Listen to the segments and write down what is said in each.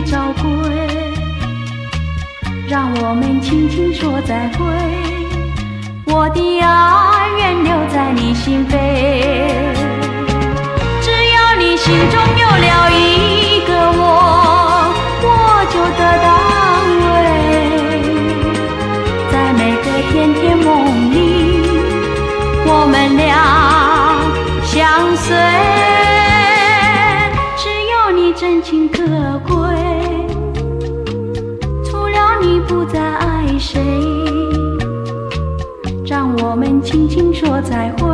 找归，让我们轻轻说再会。我的爱愿留在你心扉，只要你心中有了一个我，我就得到安慰。在每个甜甜梦里，我们俩相随。只有你真情可贵，除了你不再爱谁。让我们轻轻说再会，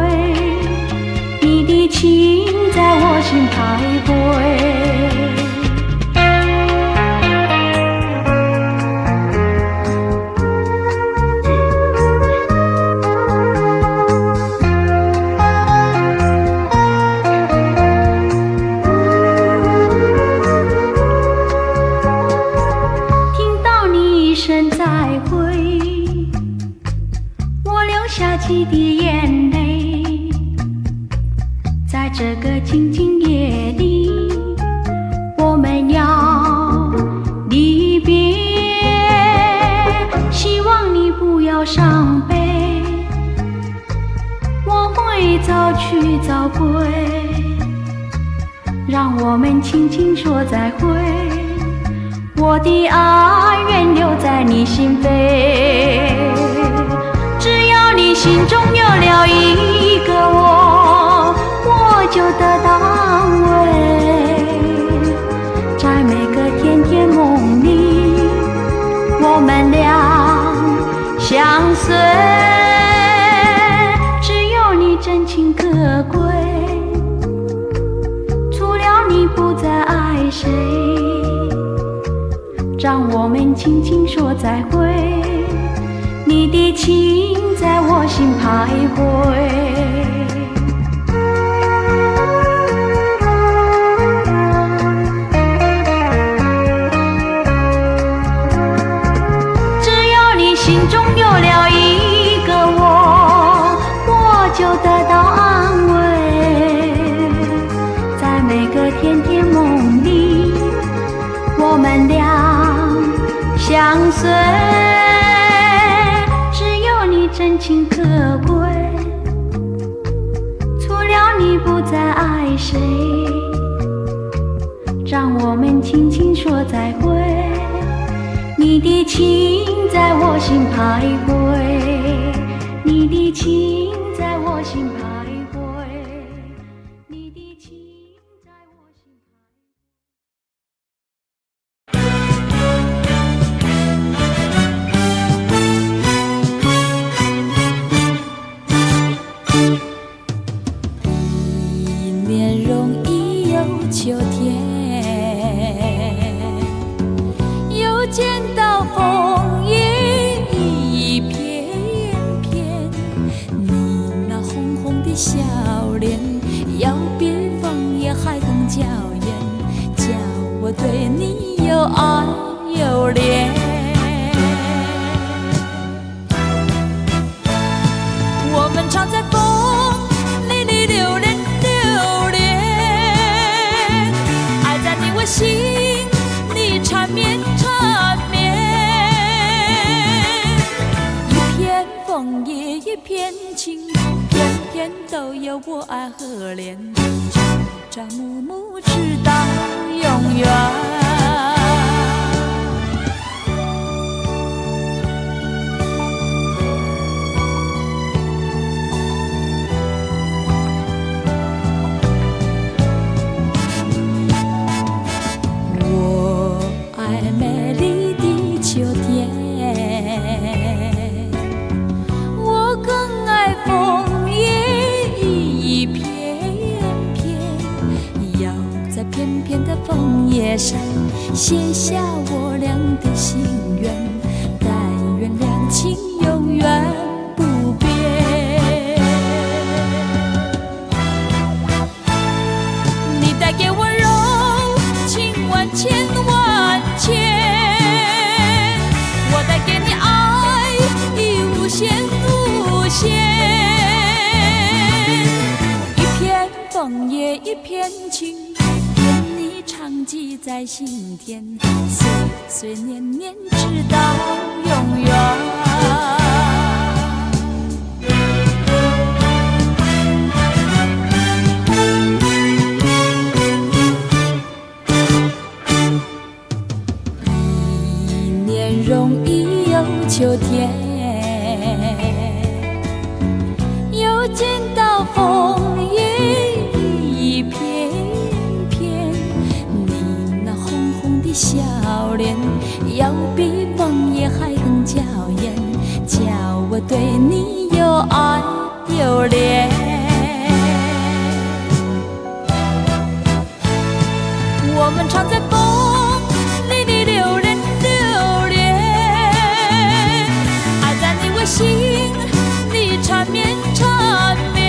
你的情在我心徘徊。听到你一声再会，我流下几滴眼泪。在这个静静夜里，我们要离别。希望你不要伤悲，我会早去早归。让我们轻轻说再会，我的爱愿留在你心扉。只要你心中有了一个我，我就得到安慰。在每个甜甜梦里，我们俩相随。只有你真情可贵，除了你不再爱谁。让我们轻轻说再会，你的情在我心徘徊。只要你心中有了一个我，我就得到安慰。在每个甜甜梦里，我们俩相随。真情可贵，除了你不再爱谁。让我们轻轻说再会，你的情在我心徘徊，你的情在我心徘徊，你的情在我心徘徊。秋天又见到枫叶一片片，你那红红的笑脸要比枫叶还更娇艳，叫我对你又爱又恋。我们常在风里里流连心里缠绵缠绵，一片枫叶一片情，片片都有我爱和恋，朝朝暮暮直到永远。枫叶上写下我俩的心愿，但愿两情永远不变。你带给我柔情万千万千，我带给你爱已无限无限。一片枫叶一片情，唱记在心田，岁岁年年直到永远。一年容易又秋天，又见到风雨一片片，你那红红的笑脸，要比枫叶还更娇艳，叫我对你又爱又恋。我们常在风里的流连流连，爱在你我心里缠绵缠绵。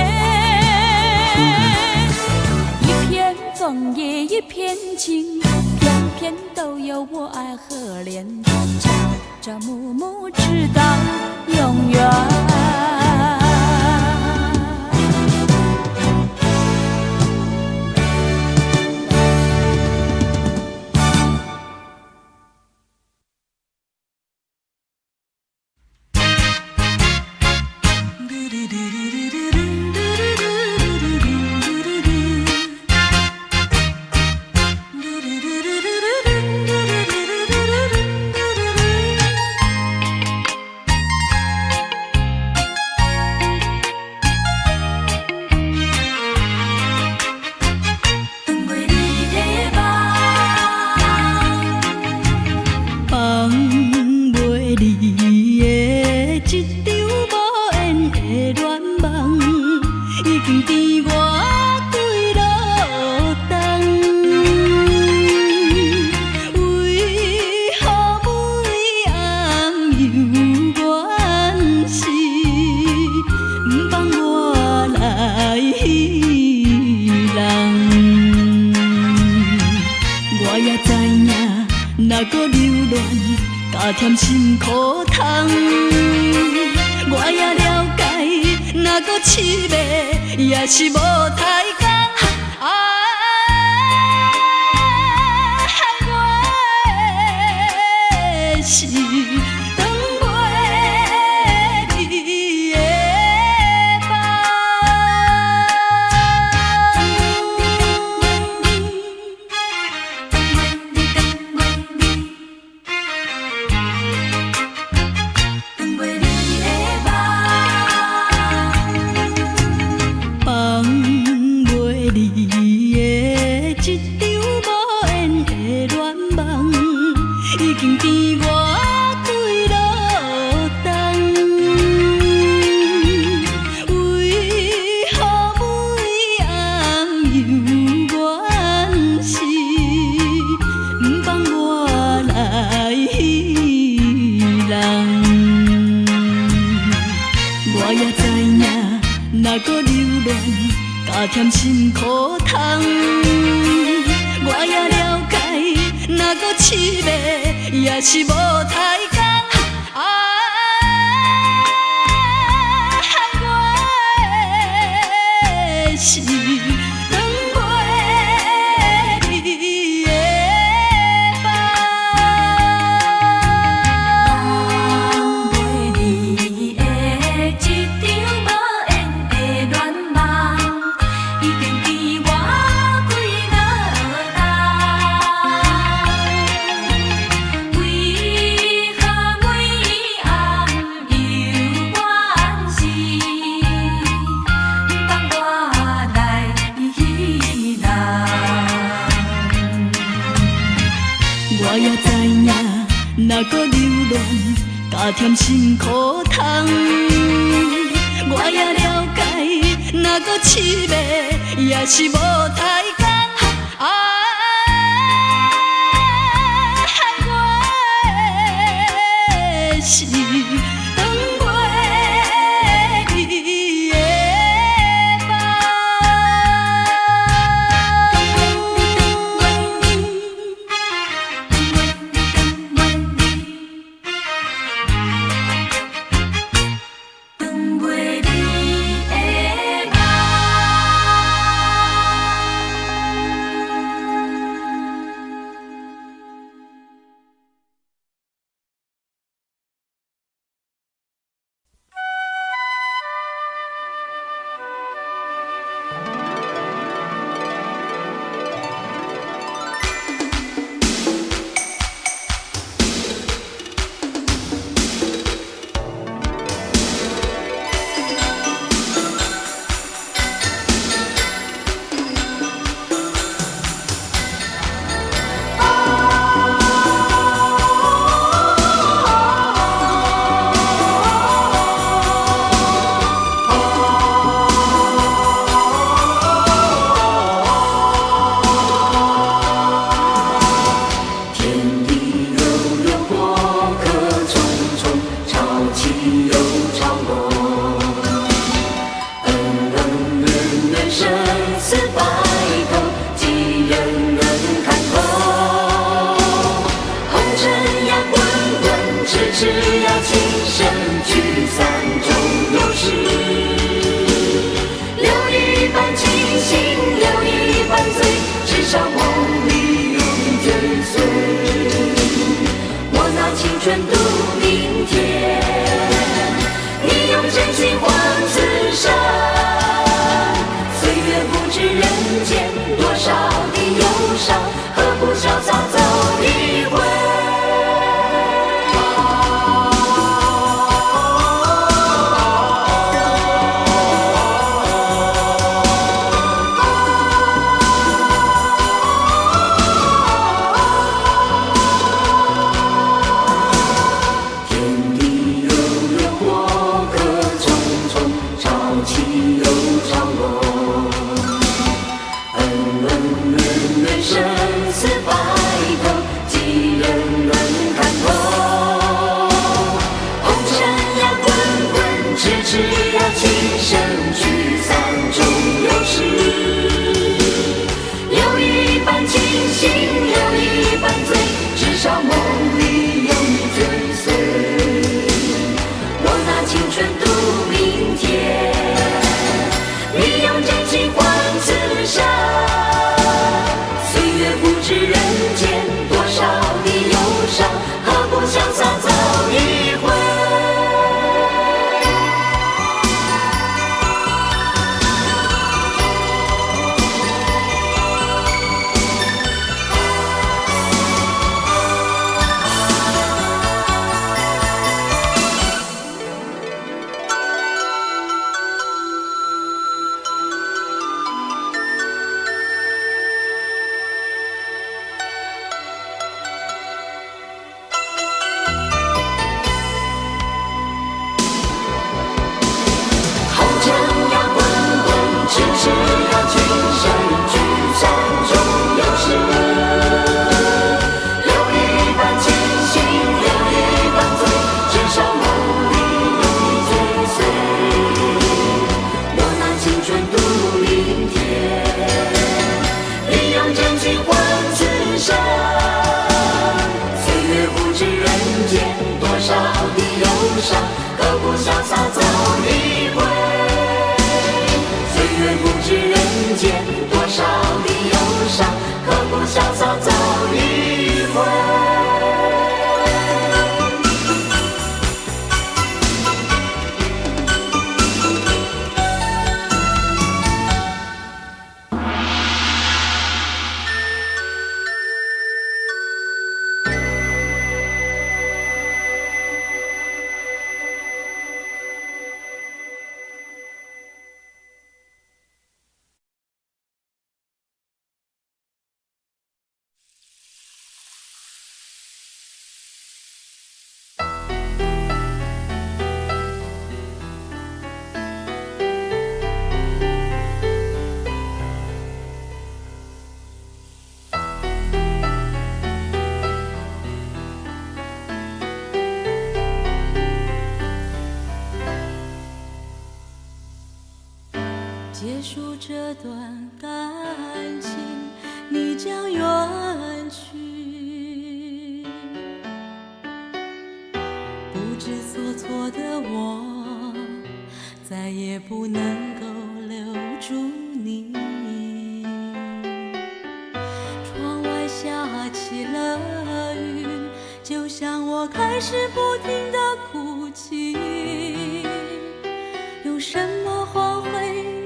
一片枫叶一片情，片片都有我爱和恋，朝朝暮暮直到永远。甜心苦痛，我也了解，若搁凄迷，也是无太工。我的心长袂你的梦。甜心苦痛，我也了解，若搁凄迷，也是无太工。我的心长袂你的梦，放袂你的一场无缘的恋梦。已经记我几落冬，为何每暗犹怨时，放我来忆人。我也知影，若搁留恋，加添心苦痛。我也了解，若搁凄迷，也是无太工。我的心长袂你的梦。长袂你的梦。气又潮落。生死白头，几人能看透？红尘呀滚滚，痴痴呀情深，聚散终有时。留一半清醒，留一半醉，至少梦里有你追随。我拿青春度明天，你用真心换此生。人间多少的忧伤，何不潇洒走一回？天地悠悠，过客匆匆，潮起又潮落。生死白头，几人能看透？红尘呀滚滚，痴痴呀情深，聚散终有时。留一半清醒，留一半醉，至少梦里有你追随。我拿青春度明天，你用真情换此生。不知人间多少的忧伤，何不潇洒走一回？何不潇洒走一回？岁月不知人间多少的忧伤，何不潇洒走一回？结束这段感情，你将远去。不知所措的我，再也不能够留住你。窗外下起了雨，就像我开始不停地哭泣。用什么换回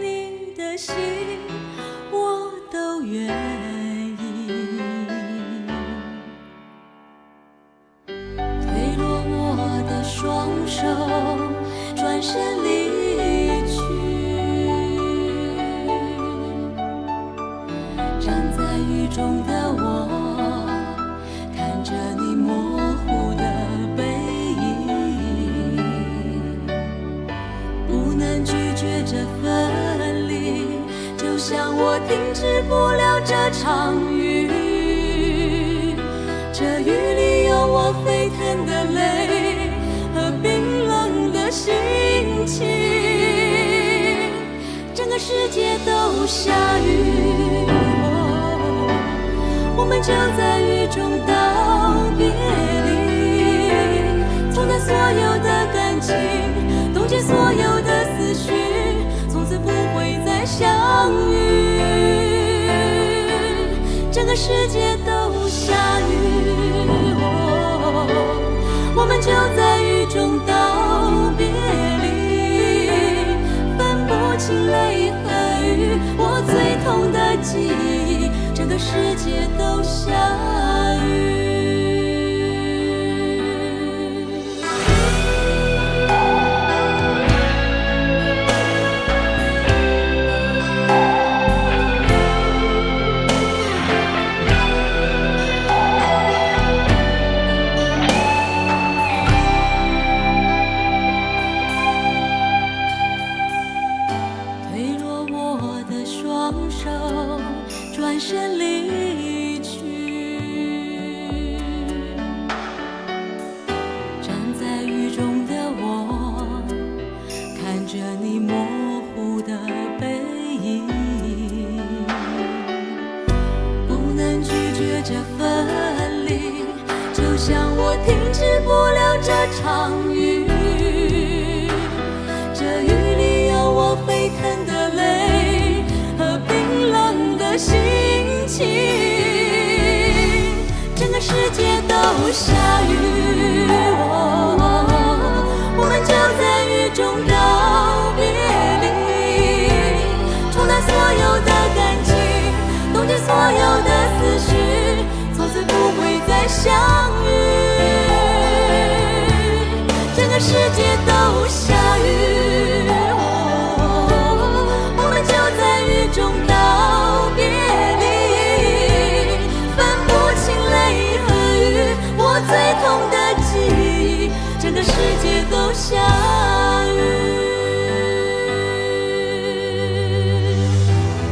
你的心，我都愿意。推落我的双手，转身离去。站在雨中的我，看着你模糊的背影，不能拒绝这分离，就像我停止不了这场雨。这雨里有我沸腾的泪和冰冷的心情，整个世界都下雨，我们就在雨中道别离，冲淡所有的感情，冻结所有的思绪，从此不会再相遇。整个世界都下雨，我们就在雨中道别离，分不清泪和雨，我最痛的记忆，整个世界都下雨。转身离去，站在雨中的我，看着你模糊的背影，不能拒绝这分离，就像我停止不了这场雨，这雨里有我沸腾的泪和冰冷的心情，整个世界都下雨，我们就在雨中道别离，冲淡所有的感情，冻结所有的思绪，从此不会再相遇。整个世界都下雨，我们就在雨中道别离，分不清泪和雨，我最痛的记忆，整个世界都下雨。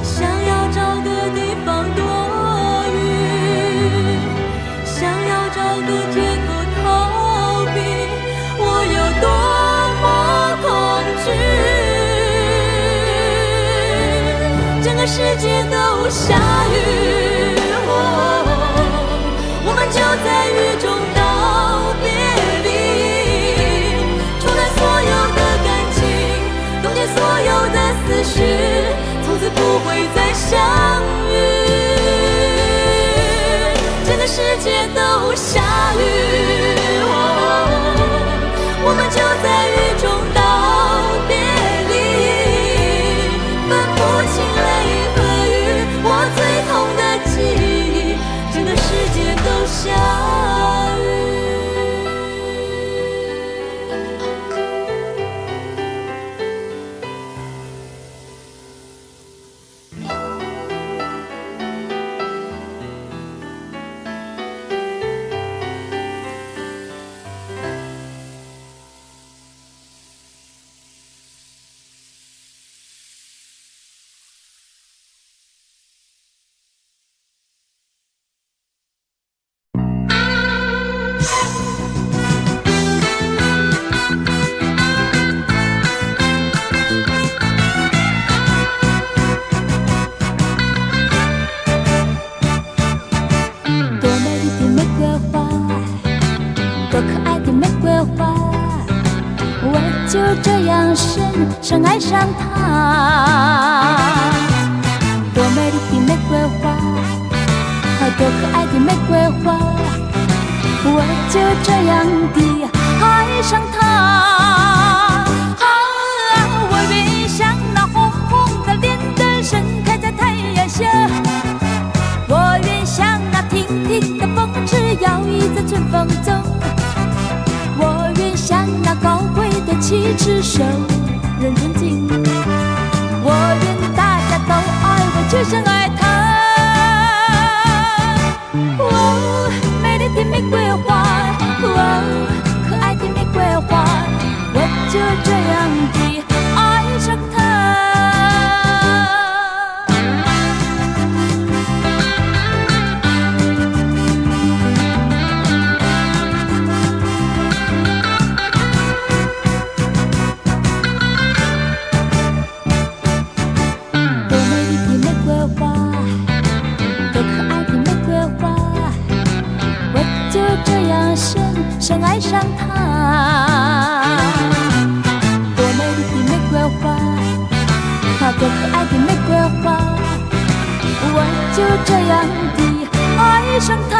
想要找个地方躲雨，想要找个借口逃避，我有多么恐惧。整个世界都下雨，我们就在雨中道别离，冲淡所有的感情，冻结所有的思绪，从此不会再相遇。整个世界都下雨，我们就在雨中道别离，分不清泪和雨，我最痛的记忆，整个世界都下雨。就这样深爱上他，多美丽的玫瑰花，多可爱的玫瑰花，我就这样地爱上他。我愿像那红红的莲灯盛开在太阳下，我愿像那亭亭的风枝摇曳在春风中，我愿像那高贵的旗帜受人尊敬，我愿大家都爱我，就像爱他。哦，美丽的玫瑰花，哦，可爱的玫瑰花，我就这样地爱上他。个可爱的玫瑰花，我就这样地爱上它。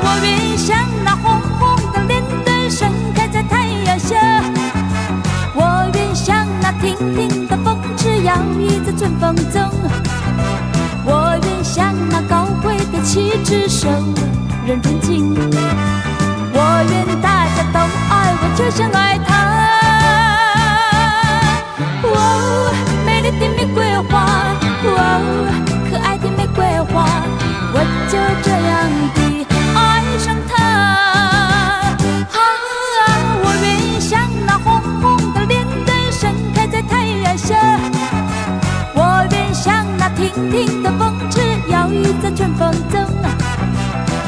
我愿像那红红的莲灯盛开在太阳下，我愿像那亭亭的风枝摇曳在春风中，我愿像那高贵的旗帜受人尊敬，我愿大家都爱我，就像爱他。哦，美丽的玫瑰花，哦，可爱的玫瑰花，我就这样地爱上它。我愿像那红红的莲灯盛开在太阳下，我愿像那亭亭的风枝摇曳在春风中，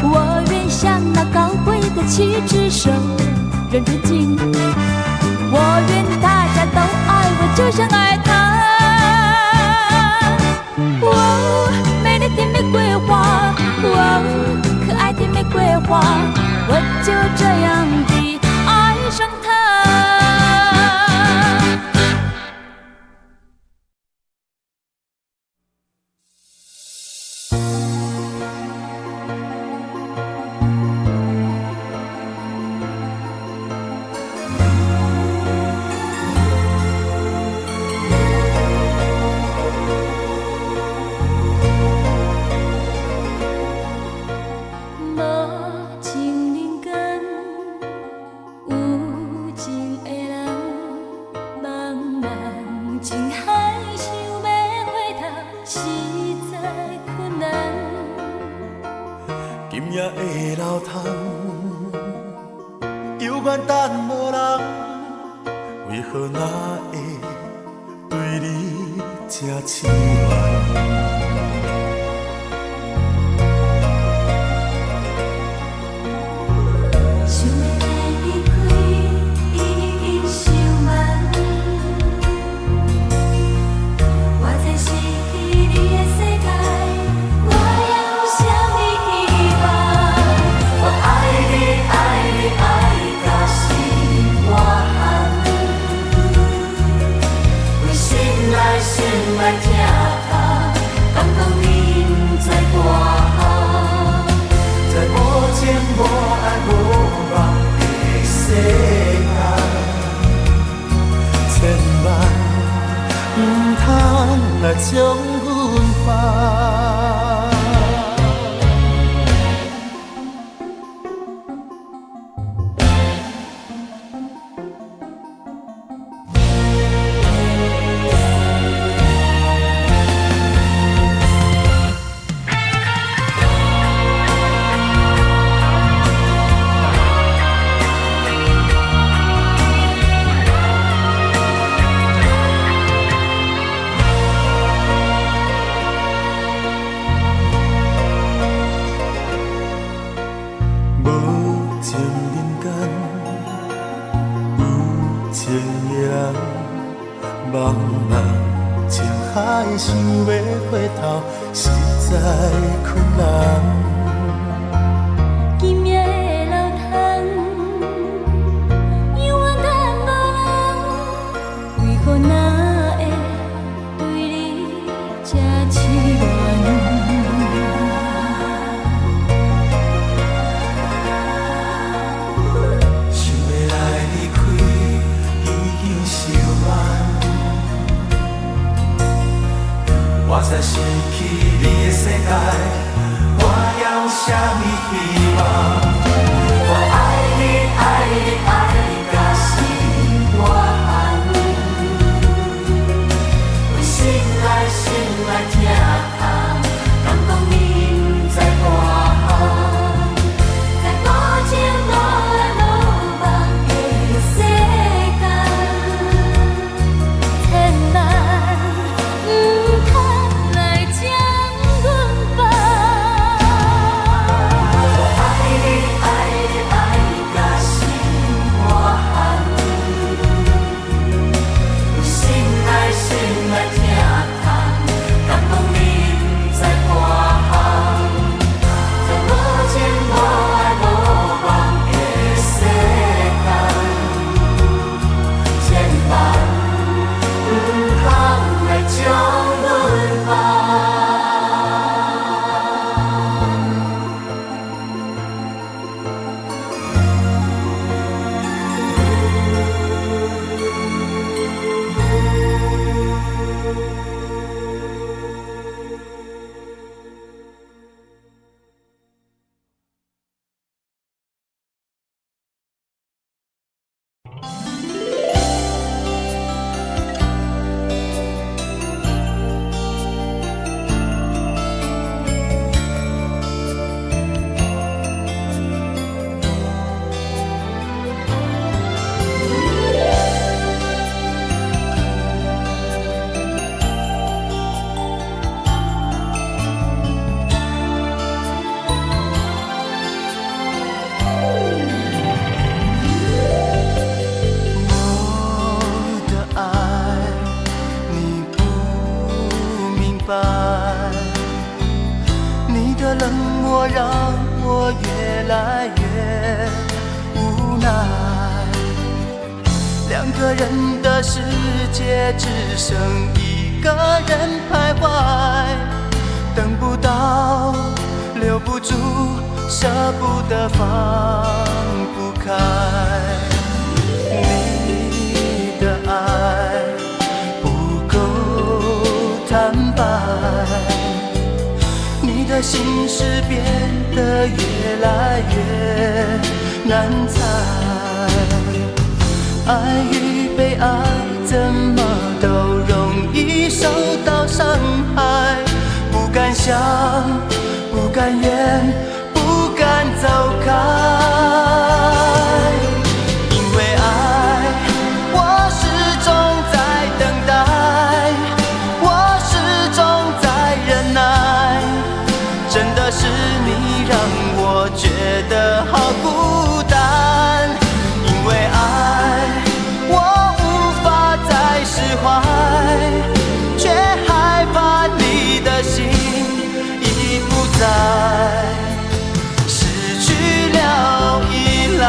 我愿像那高贵的旗帜受人尊敬，我愿大家都爱我，就像爱他。哦，美丽的玫瑰花，哦，可爱的玫瑰花，我就这样地爱上它。我才失去你的世界，我也个人的世界只剩一个人徘徊，等不到，留不住，舍不得，放不开。你的爱不够坦白，你的心事变得越来越难猜。爱与被爱怎么都容易受到伤害，不敢想，不甘愿，不敢走开。因为爱，我始终在等待，我始终在忍耐，真的是你让我觉得好孤单。因为爱，我无法再释怀，却害怕你的心已不再，失去了依赖。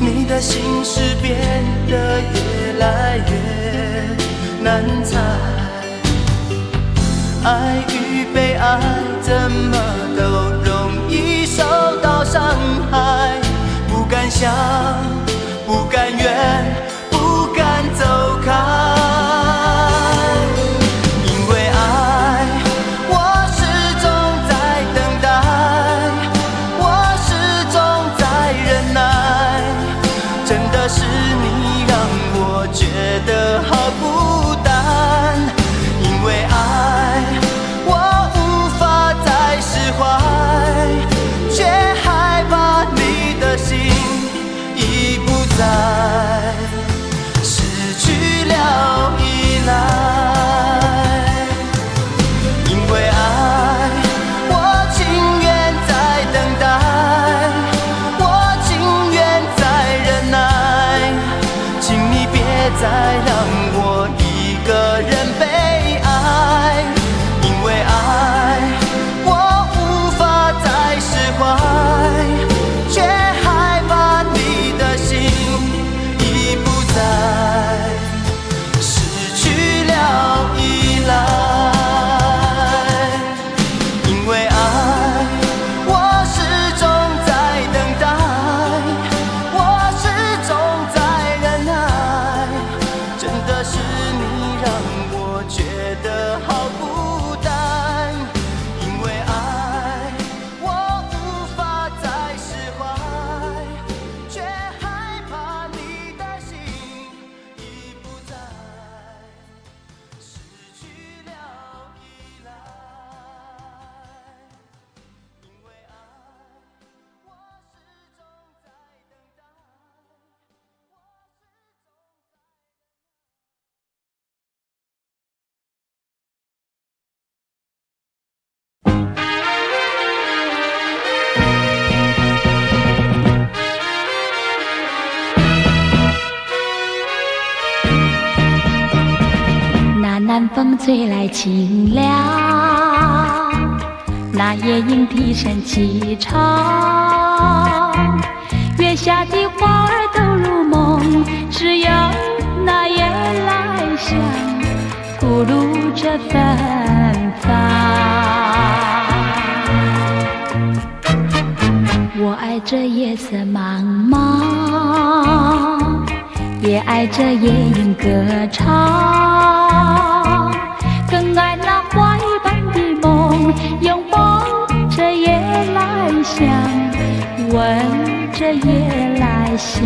你的心事变得越来越难猜，爱与被爱怎么都容易受到伤害，不敢想，不甘愿，不敢走开。因为爱，我始终在等待，我始终在忍耐，真的是你让我觉得好孤单。因为爱，我无法再释怀，却害怕你的心已不在，失去了依赖。因为爱，我情愿在等待，我情愿在忍耐，请你别再让我一个人被爱。因为爱，我无法再释怀，却害怕你的心已不在，失去了依赖。因为爱，我始终在等待，我始终在忍耐，真的是你让我觉得好孤单。因为爱，我无法再释怀，却害怕你的心已不在，失去了依赖。因为爱，我始终在等待，我那南风吹来清凉，那夜莺啼声齐唱，月下的花儿都入梦，只有那夜来香吐露着芬芳。我爱这夜色茫茫，也爱这夜莺歌唱，更爱那花一般的梦，拥抱着夜来香，闻着夜来香。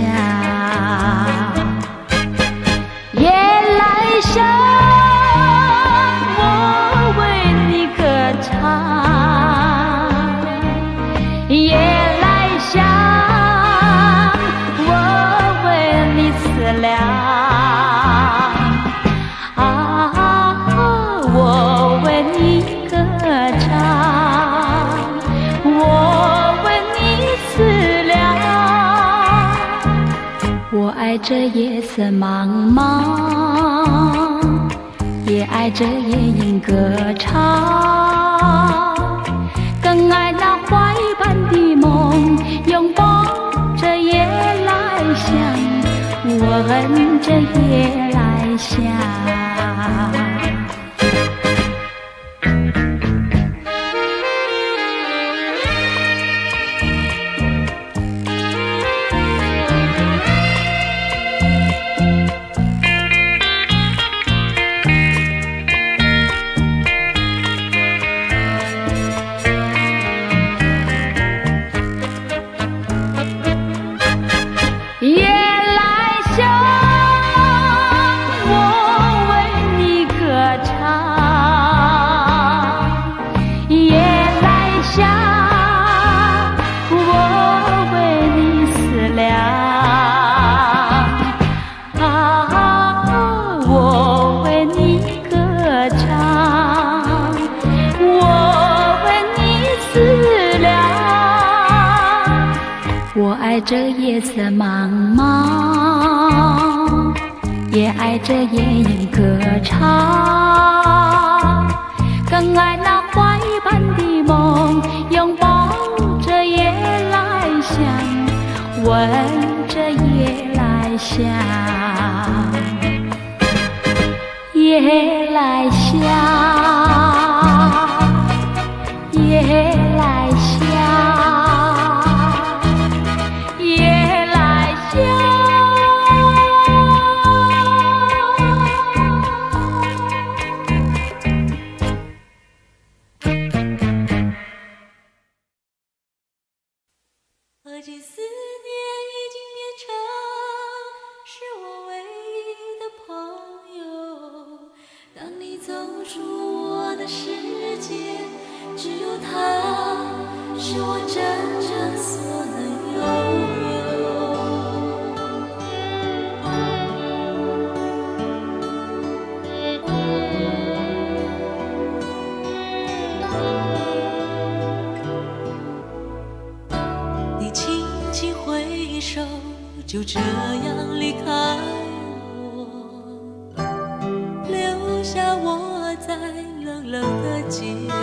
夜来香，我为你歌唱。爱这夜色茫茫，也爱这夜莺歌唱，更爱那花一般的梦，拥抱着夜来香，我恨这夜来香。夜来香，我为你歌唱。夜来香，我为你思量。啊，我为你歌唱，我为你思量。我爱这夜色茫茫，也爱这夜莺歌唱，更爱那花一般的梦，拥抱着夜来香，闻着夜来香，夜来香，夜来香。何其思念已经变成是我唯一的朋友。当你走出我的世界，只有他是我真正所能拥有。你轻轻挥手，就这样离开我，留下我在冷冷的街头。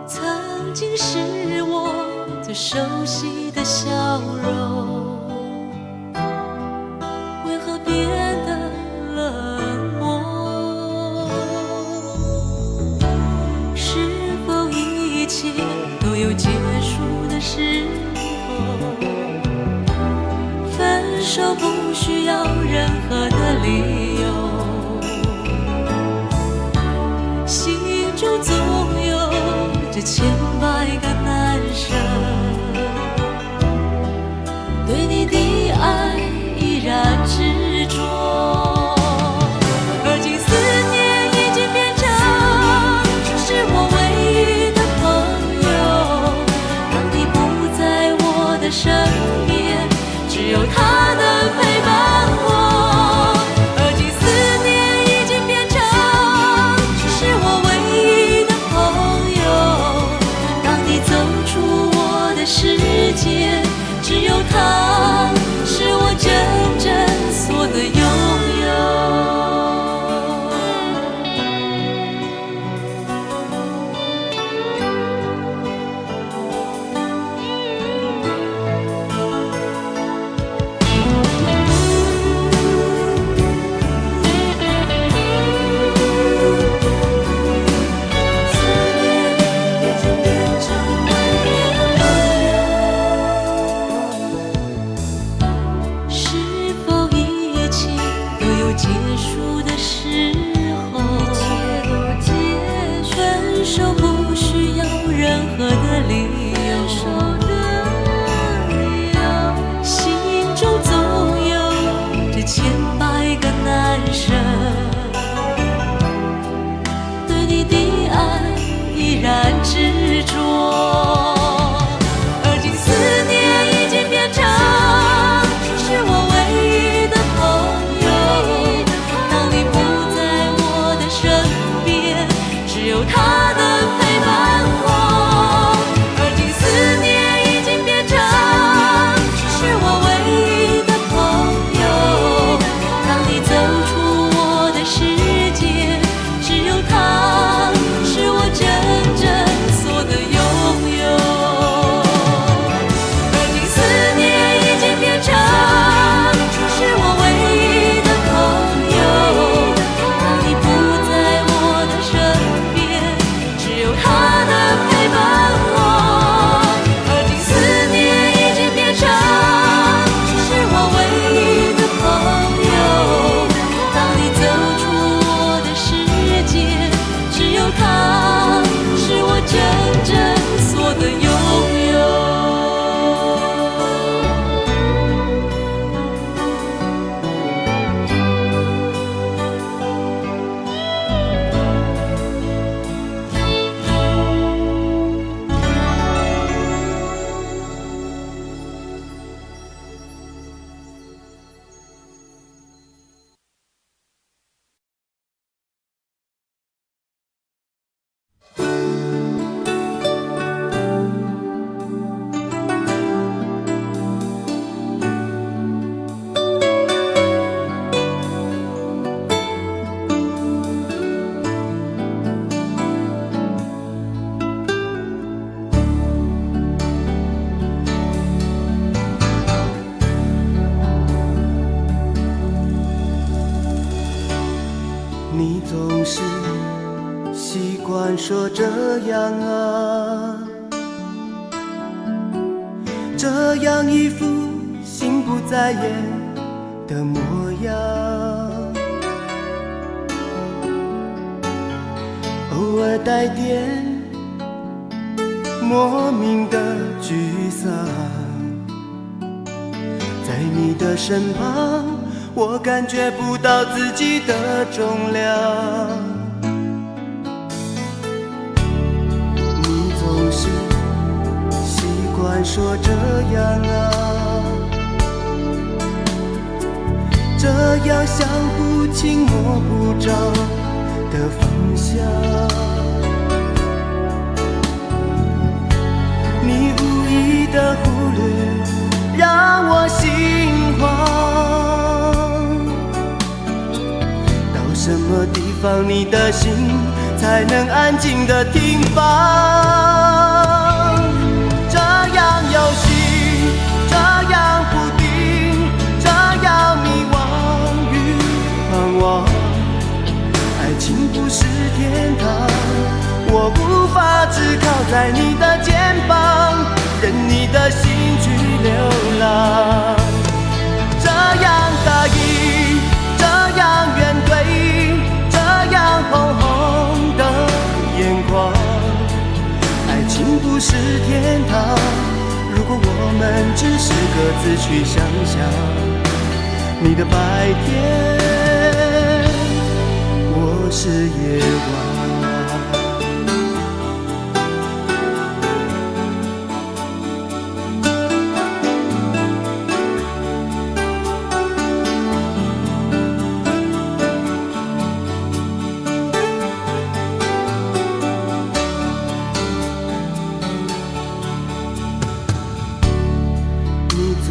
曾经是我最熟悉的笑容，为何变得冷漠？是否一切都有结束的时候？分手不需要任何的理由，心中总有这千百个难舍，对你的爱依然执着。而今思念已经变成是我唯一的朋友，当你不在我的身边，只有他能陪伴我。而今思念已经变成是我唯一的朋友，当你走出我的世界，只有他是我真正所能拥有。是否一切都有结束的时候？分手不需要任何的理由，心中总有这千百个难舍，对你的爱依然执着。而今思念已经变成是我唯一的朋友，当你不在我的身边，只有他能陪伴我。而今思念已经变成是我习惯说这样啊，这样一副心不在焉的模样，偶尔带点莫名的沮丧，在你的身旁，我感觉不到自己的重量。你总是习惯说这样啊，这样想不清摸不着的方向。你无意的忽略让我心慌，到什么地方你的心才能安静的停放？这样游戏，这样不定，这样迷惘与盼望，爱情不是天堂，我无法只靠在你的肩膀，任你的心去流浪。这样大意，这样怨怼，这样红红的眼眶，爱情不是天堂，如果我们只是各自去想象，你的白天，我是夜晚。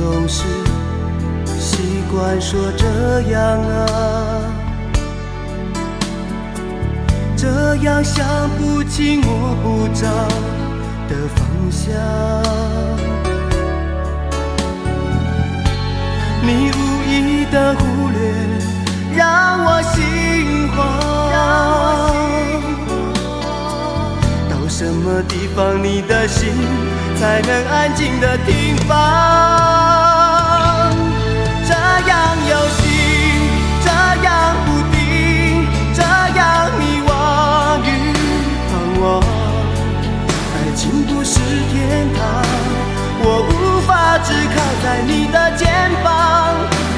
总是习惯说这样啊，这样想不清摸不着的方向。你无意的忽略让我心慌，到什么地方你的心才能安静的停放？这样游戏，这样不定，这样迷惘与盼望，爱情不是天堂，我无法只靠在你的肩膀，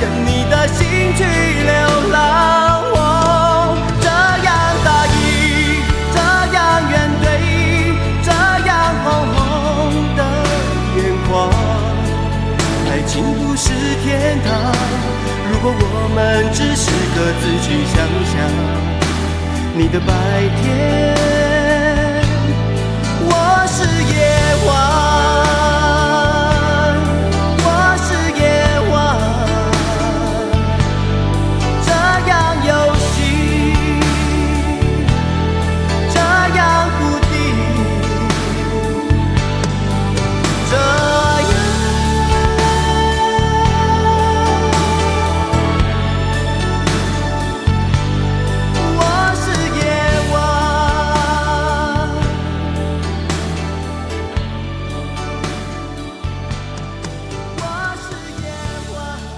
任你的心去流浪。这样大意，这样怨怼，这样红红的眼眶，爱情不是天堂，如果我们只是各自去想象，你的白天，我是夜晚，我是夜晚，这样游戏，这样不定，这样我是夜晚，我是夜晚。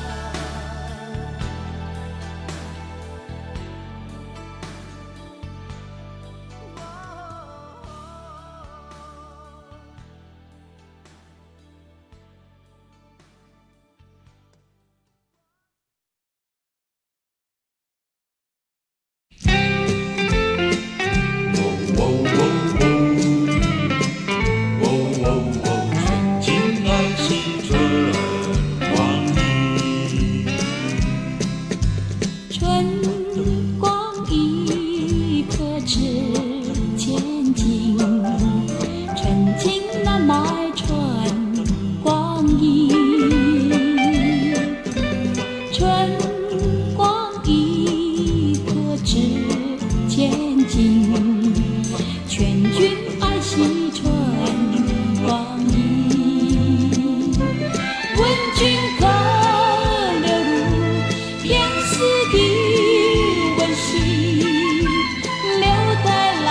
情爱是春光阴，春光一刻值千金，纯情难买春光阴。春光一刻值千金，劝君爱惜春光阴。问君可流露偏似的温馨，留待来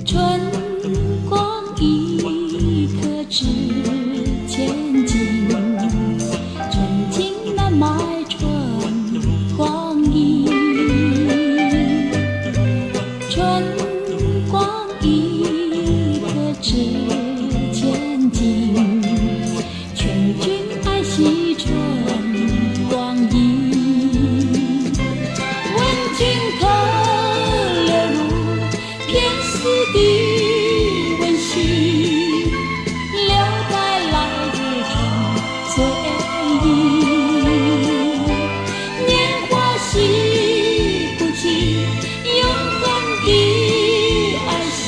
春光一刻值千金，纯情难买春光阴。春光一刻值千金，劝君爱惜春光阴。问君可流露偏私的温馨，留待来日重随意。年华洗不尽永恒的爱惜，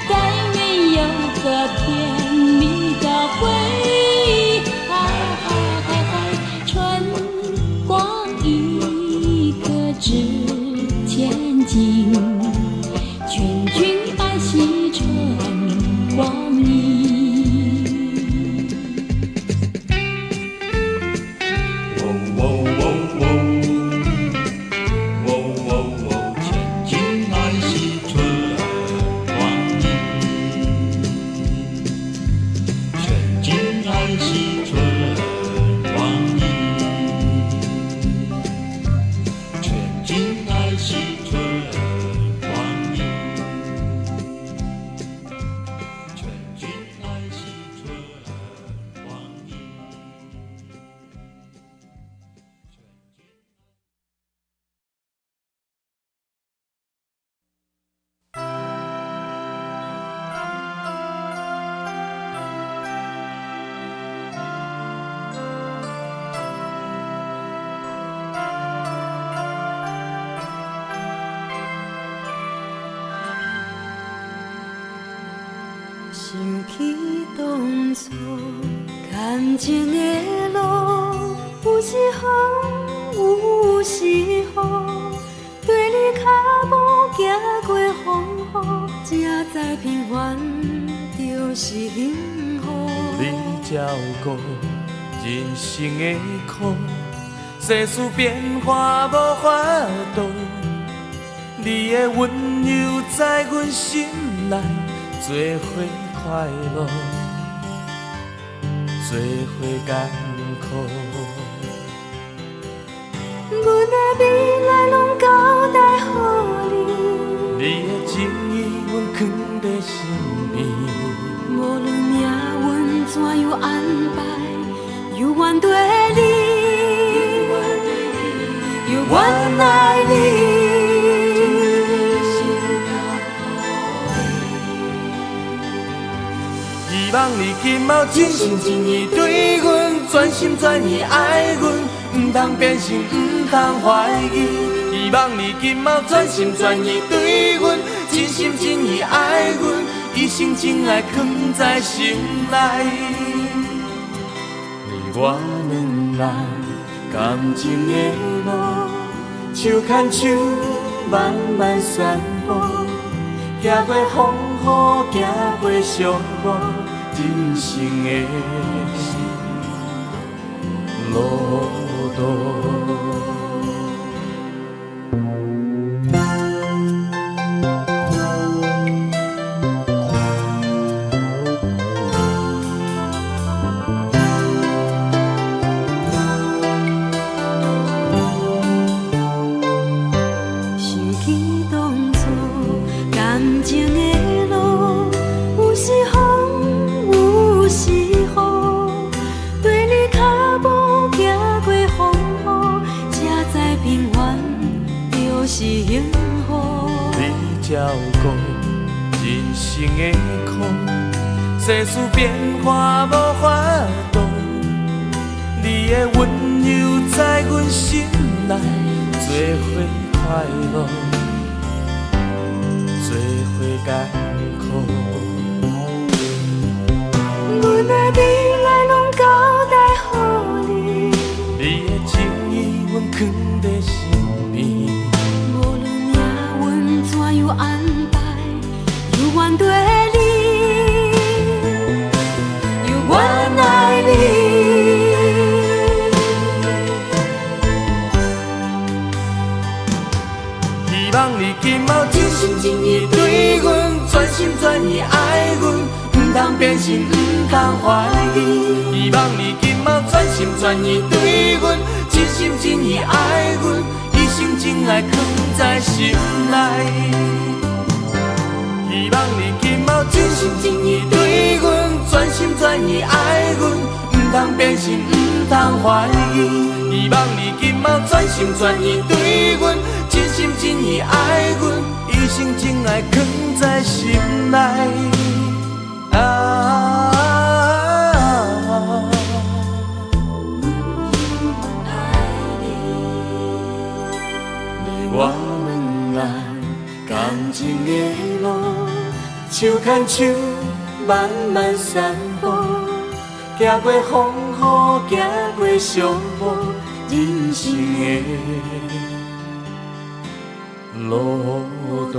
但愿有个甜蜜的回忆。春光一刻值千金，劝君爱惜春光阴。千金爱惜春光阴，千金爱惜春光阴，千金爱惜春光阴，千金爱惜春光阴。想起当初感情的路，有时风，有时雨，对你脚步行过风雨，才知平凡就是幸福。你照顾人生的苦，世事变化无法度，你的温柔在阮心内，做伙快乐，做伙艰苦。阮的未来拢交代予你，你的情意阮藏在心边，无论命运怎样安排，有缘对你，有缘爱你。希望你今后真心真意对阮，全心全意爱阮，唔通变心，唔通怀疑。希望你今后全心全意对阮，真心真意爱阮，一生真爱藏在心内。你我两人感情的路，手牵手慢慢散步，行过风雨，行过伤无。人生的路途。想起当初感情的路，有时风，有时雨，对你脚步行过风雨，才知平凡就是幸福。你照顾人生的苦，世事变化无法度，你的温柔在阮心内，做伙快乐，做伙艰苦。阮的未来拢交代予你，你的情意阮藏在心边，无论命运怎样安排，有缘对你，有缘爱你。希望你今后真心真意对心全意爱阮，唔通变心，唔通怀疑。希望你今晚全心全意对阮，真心真意爱阮，一生真爱藏在心内。希望你今晚真心真意对阮，全心全意爱阮，唔通变心，唔通怀疑。希望你今晚全心全意对阮，真心真意爱阮，一生真爱藏在心内。我们来感情的路，手牵手慢慢散步，行过风雨，行过伤无，人生的路途。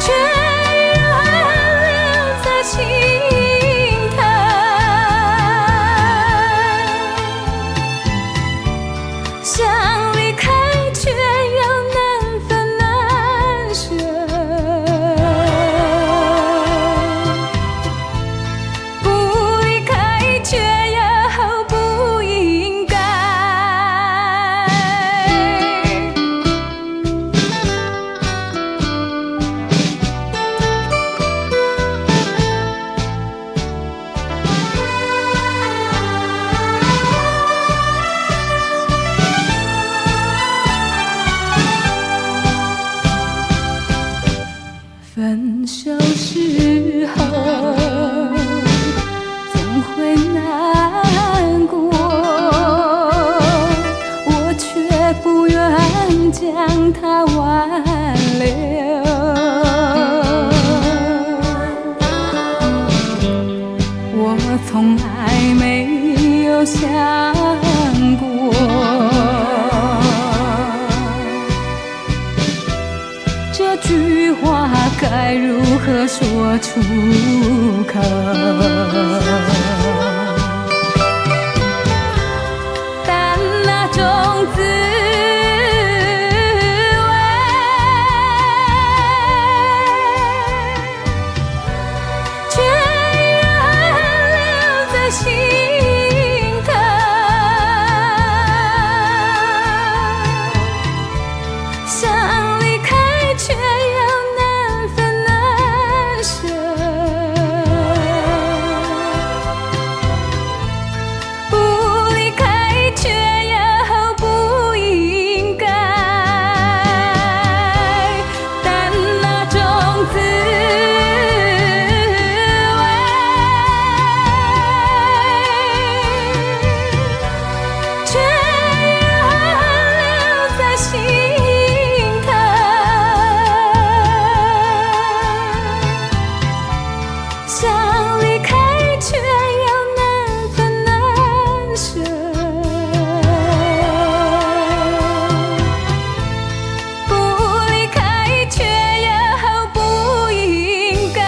却句话该如何说出口？但那种滋味，却仍留在心头。想离开，却又难分难舍。不离开，却又不应该。但那种滋味，却仍留在心头。想离开，却又难分难舍。不离开，却又不应该。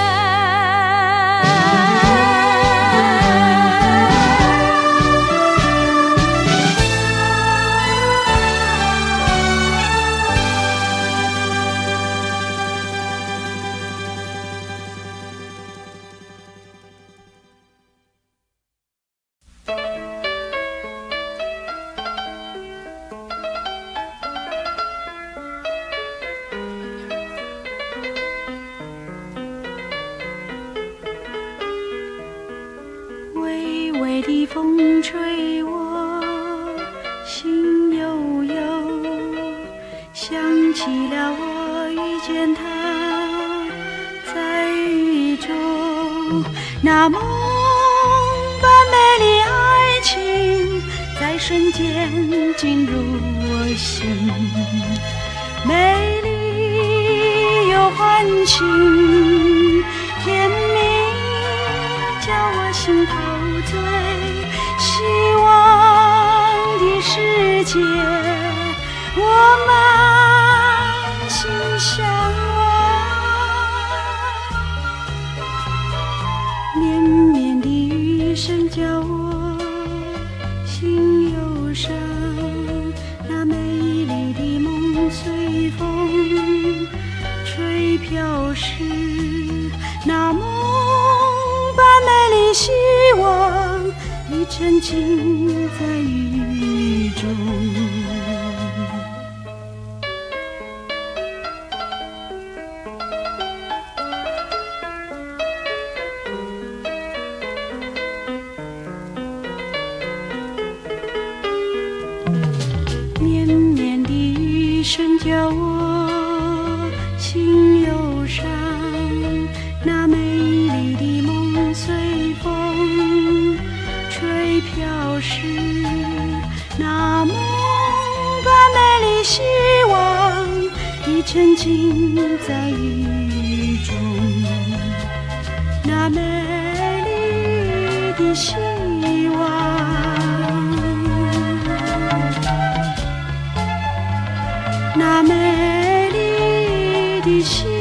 微微的风吹我心悠悠，想起了我遇见他在雨中，那梦般美丽爱情在瞬间进入我心，美丽又欢庆，甜蜜叫我心陶醉，希望的世界我满心向往。绵绵的雨声叫我心忧伤，那美丽的梦随风吹飘时，那梦般美丽希望已沉浸在雨中。绵绵的雨声叫我心忧伤，那美丽的梦随风吹飘时，那梦般美丽希望已沉浸在雨中，那美丽的希望，那美丽的希望。